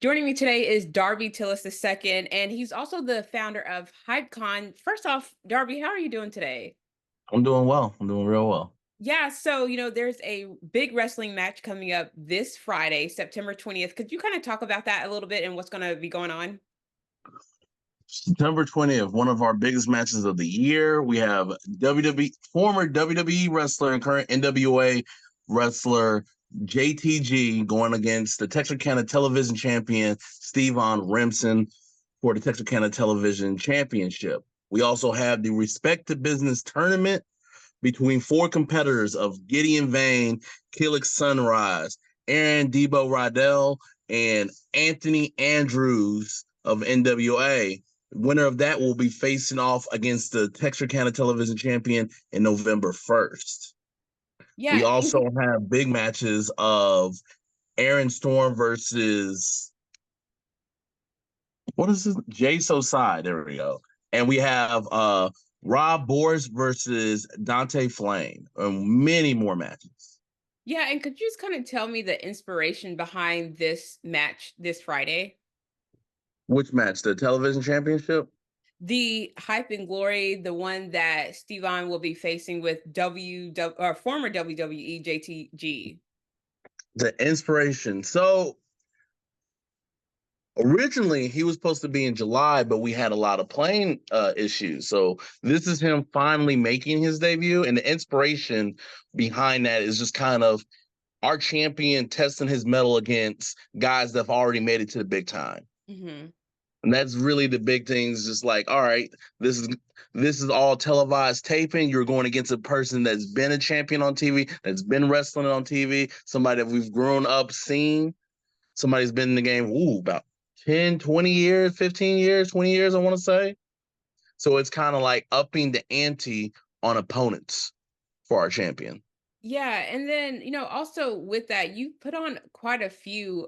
Joining me today is Darby Tillis II, and he's also the founder of HypeCon. First off, Darby, how are you doing today? I'm doing well. I'm doing real well. Yeah, so there's a big wrestling match coming up this Friday, September 20th. Could you kind of talk about that a little bit and what's going to be going on? September 20th, one of our biggest matches of the year. We have WWE former WWE wrestler and current NWA wrestler JTG going against the Texarkana television champion Stevon Remson for the Texarkana television championship. We also have the Respect to Business tournament between four competitors of Gideon Vane, Killick Sunrise, Aaron Debo Rydell, and Anthony Andrews of NWA. Winner of that will be facing off against the Texarkana television champion in November 1st. We Yeah, and also have big matches of Aaron Storm versus what is this? Jay Sosai. There we go. And we have Rob Boris versus Dante Flame, and many more matches. yeah, and could you just kind of tell me the inspiration behind this match this Friday? Which match? The television championship? The Hype and Glory, the one that Stevon will be facing with or former WWE JTG. The inspiration. So originally he was supposed to be in July, but we had a lot of plane issues. So this is him finally making his debut. And the inspiration behind that is just kind of our champion testing his mettle against guys that have already made it to the big time. Mhm. And that's really the big thing. Is just like, all right, this is all televised taping. You're going against a person that's been a champion on TV, that's been wrestling on TV, somebody that we've grown up seeing, somebody's been in the game, about 10, 20 years, 15 years, 20 years, I want to say. So it's kind of like upping the ante on opponents for our champion. Yeah, and then, also with that, you put on quite a few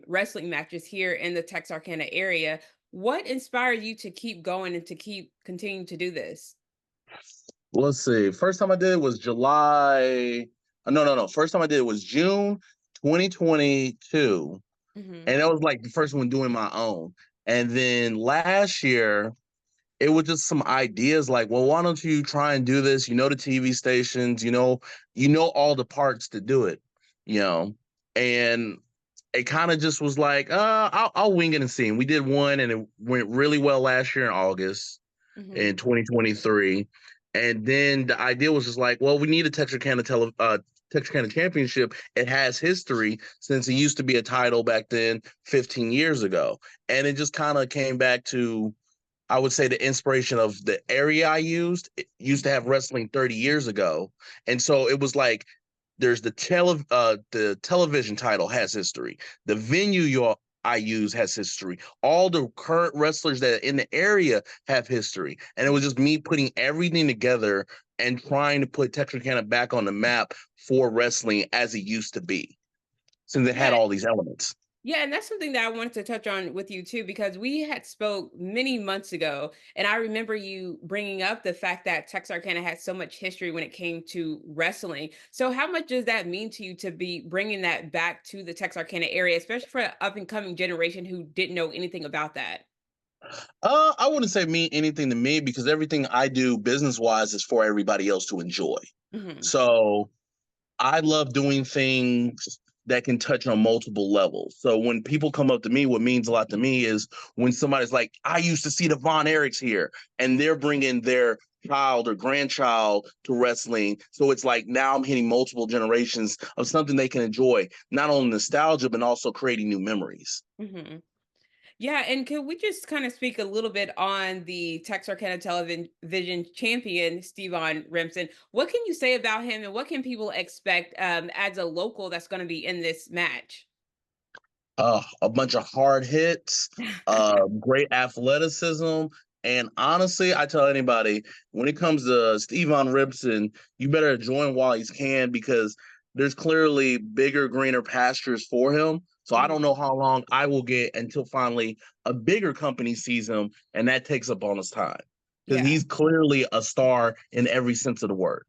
wrestling matches here in the Texarkana area. What inspired you to keep going and to keep continuing to do this? Let's see. First time I did it was July. No. First time I did it was June 2022. Hmm. And that was like the first one doing my own. And then last year, it was just some ideas like, well, why don't you try and do this? You know the TV stations, you know all the parts to do it, you know. And it kind of just was like, I'll wing it and see. And we did one, and it went really well last year in August Hmm. in 2023. And then the idea was just like, well, we need a Texarkana championship. It has history since it used to be a title back then, 15 years ago. And it just kind of came back to, I would say, the inspiration of the area I used. It used to have wrestling 30 years ago. And so it was like, there's the television title has history. The venue I use has history. All the current wrestlers that are in the area have history. And it was just me putting everything together and trying to put Texarkana back on the map for wrestling as it used to be, since it had Yeah, all these elements. yeah, and that's something that I wanted to touch on with you too, because we had spoke many months ago, and I remember you bringing up the fact that Texarkana had so much history when it came to wrestling. So, how much does that mean to you to be bringing that back to the Texarkana area, especially for an up and coming generation who didn't know anything about that? I wouldn't say mean anything to me because everything I do business wise is for everybody else to enjoy. Hmm. So I love doing things that can touch on multiple levels. So when people come up to me, what means a lot to me is when somebody's like, I used to see the Von Erichs here, and they're bringing their child or grandchild to wrestling. So it's like now I'm hitting multiple generations of something they can enjoy, not only nostalgia, but also creating new memories. Hmm. Yeah, and can we just kind of speak a little bit on the Texarkana television champion, Stevon Remson? What can you say about him, and what can people expect as a local that's going to be in this match? A bunch of hard hits, great athleticism. And honestly, I tell anybody when it comes to Stevon Ribson, you better join while he can because there's clearly bigger, greener pastures for him. So I don't know Mhm. how long I will get until finally a bigger company sees him, and that takes up on his time because Yeah. he's clearly a star in every sense of the word.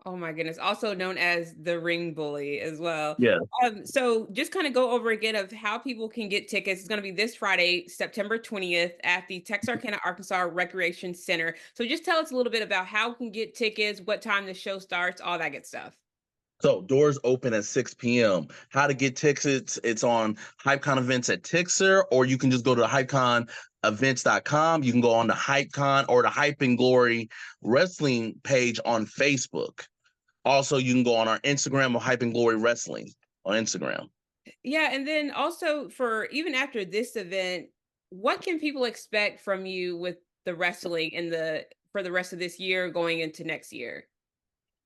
Oh my goodness, also known as the ring bully as well. Yeah. So just kind of go over again of how people can get tickets. It's going to be this Friday, September 20th at the Texarkana, Arkansas Recreation Center. So just tell us a little bit about how we can get tickets, what time the show starts, all that good stuff. So doors open at 6 p.m. How to get tickets? It's on HypeCon events at Tixer, or you can just go to hypeconevents.com. You can go on the HypeCon or the Hype and Glory Wrestling page on Facebook. Also, you can go on our Instagram of Hype and Glory Wrestling on Instagram. Yeah, and then also for even after this event, what can people expect from you with the wrestling in the for the rest of this year going into next year?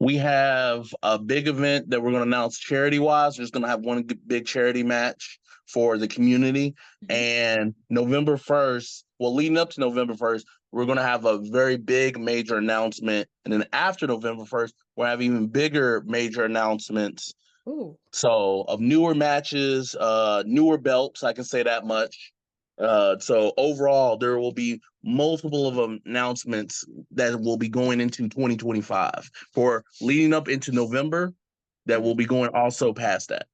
We have a big event that we're going to announce charity wise. We're just going to have one big charity match for the community. Mhm. And November 1st, well, leading up to November 1st, we're going to have a very big major announcement. And then after November 1st, we'll have even bigger major announcements. Ooh. So, of newer matches, newer belts, I can say that much. So overall, there will be multiple of announcements that will be going into 2025 for leading up into November. That will be going also past that.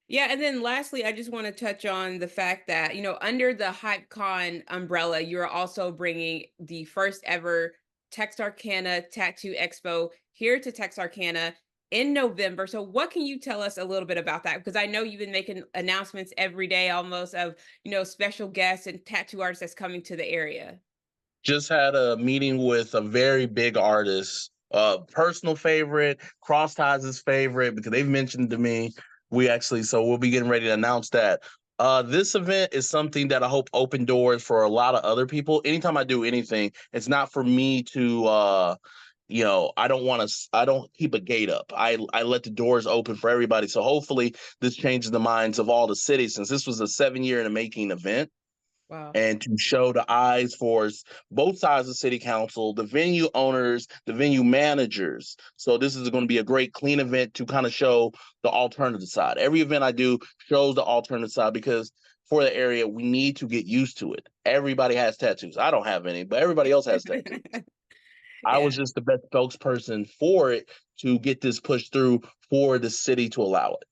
Yeah, and then lastly, I just want to touch on the fact that, under the HypeCon umbrella, you're also bringing the first ever Texarkana Tattoo Expo here to Texarkana in November. So what can you tell us a little bit about that? Because I know you've been making announcements every day almost of, special guests and tattoo artists that's coming to the area. Just had a meeting with a very big artist, personal favorite, Cross Ties' favorite, because they've mentioned to me. So we'll be getting ready to announce that. This event is something that I hope open doors for a lot of other people. Anytime I do anything, it's not for me to, I don't keep a gate up. I let the doors open for everybody. So hopefully this changes the minds of all the cities, since this was a 7 year in the making event, Wow. and to show the eyes for both sides of city council, the venue owners, the venue managers. So this is going to be a great clean event to kind of show the alternative side. Every event I do shows the alternative side, because for the area, we need to get used to it. Everybody has tattoos. I don't have any, but everybody else has tattoos. I Yeah. was just the best spokesperson for it to get this pushed through for the city to allow it.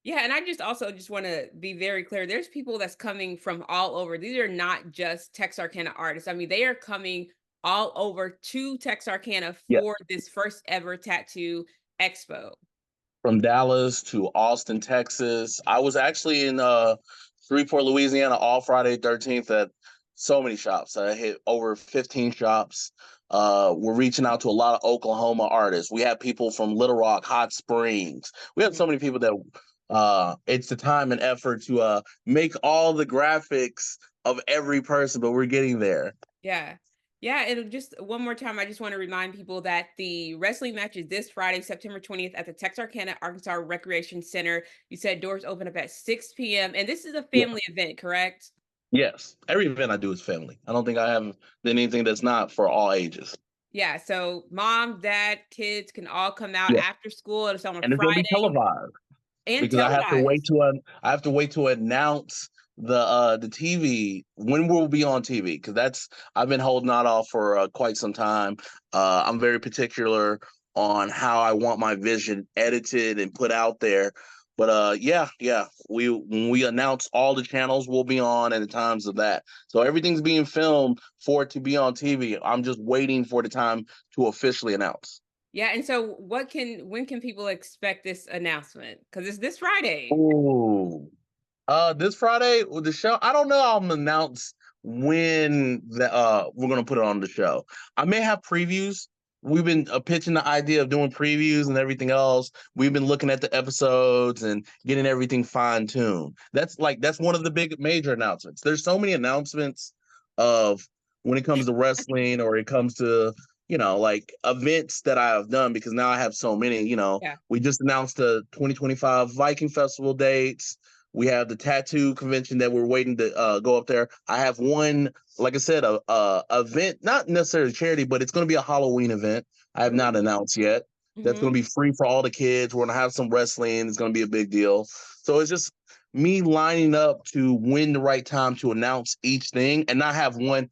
Yeah, and I just also just want to be very clear. There's people that's coming from all over. These are not just Texarkana artists. I mean, they are coming all over to Texarkana Yeah. for this first ever tattoo expo. From Dallas to Austin, Texas. I was actually in Shreveport, Louisiana, all Friday 13th at so many shops. I hit over 15 shops. We're reaching out to a lot of Oklahoma artists. We have people from Little Rock, Hot Springs. We have so many people that it's the time and effort to make all the graphics of every person, but we're getting there. Yeah. Yeah, and just one more time, I just want to remind people that the wrestling match is this Friday, September 20th at the Texarkana, Arkansas Recreation Center. You said doors open up at 6 p.m. And this is a Yeah. family event, correct? Yes. Every event I do is family. I don't think I have done anything that's not for all ages. Yeah. So mom, dad, kids can all come out Yeah. after school. It's on a And it's going to be Friday televised, and because televised. I have to wait to announce the TV when we'll be on TV, because that's I've been holding that off for quite some time. I'm very particular on how I want my vision edited and put out there. But yeah, we when we announce all the channels we'll be on and the times of that. So everything's being filmed for it to be on TV. I'm just waiting for the time to officially announce. Yeah. And so when can people expect this announcement? Because it's this Friday. Ooh. This Friday with the show, I don't know. I'm gonna announce when we're gonna put it on the show. I may have previews. We've been pitching the idea of doing previews and everything else. We've been looking at the episodes and getting everything fine tuned. That's one of the big major announcements. There's so many announcements of when it comes to wrestling, or it comes to like events that I have done, because now I have so many. Yeah. We just announced the 2025 Viking Festival dates. We have the tattoo convention that we're waiting to go up there. I have one, like I said, a event, not necessarily charity, but it's going to be a Halloween event. I have not announced yet. That's going Hmm. to be free for all the kids. We're going to have some wrestling. It's going to be a big deal. So it's just me lining up to when the right time to announce each thing, and not have one.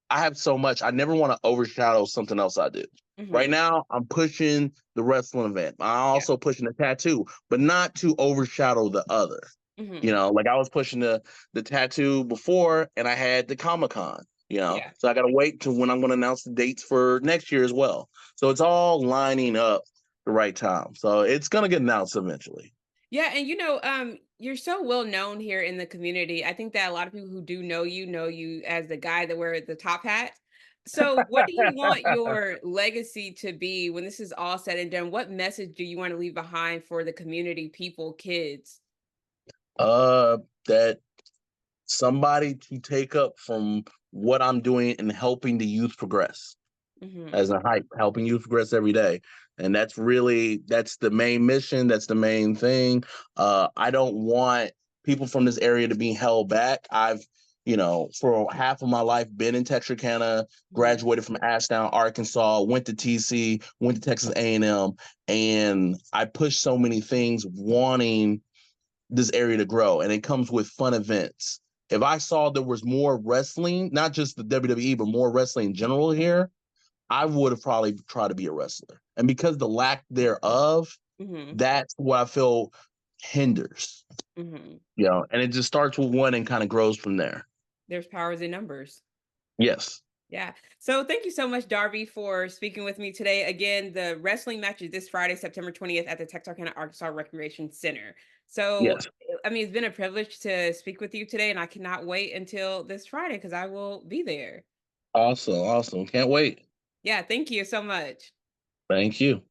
I have so much. I never want to overshadow something else I do. Right Mhm. now, I'm pushing the wrestling event. I'm Yeah. also pushing the tattoo, but not to overshadow the other. Mhm. Like I was pushing the tattoo before, and I had the Comic Con. Yeah. So I got to wait to when I'm going to announce the dates for next year as well. So it's all lining up the right time. So it's going to get announced eventually. Yeah, and you're so well known here in the community. I think that a lot of people who do know you as the guy that wears the top hat. So, what do you want your legacy to be when this is all said and done? What message do you want to leave behind for the community, people, kids? That somebody to take up from what I'm doing and helping the youth progress Hmm. as a hype, helping youth progress every day. And that's the main mission. That's the main thing. I don't want people from this area to be held back. For half of my life been in Texarkana, Hmm. graduated from Ashdown, Arkansas, went to TC, went to Texas A&M, and I pushed so many things wanting this area to grow, and it comes with fun events. If I saw there was more wrestling, not just the WWE, but more wrestling in general here, I would have probably tried to be a wrestler. And because the lack thereof, Hmm. that's what I feel hinders. Hmm. And it just starts with one and kind of grows from there. There's powers in numbers. Yes. Yeah. So thank you so much, Darby, for speaking with me today. Again, the wrestling match is this Friday, September 20th at the Texarkana, Arkansas Recreation Center. So, Yes. I mean, it's been a privilege to speak with you today, and I cannot wait until this Friday because I will be there. Awesome. Awesome. Can't wait. Yeah. Thank you so much. Thank you.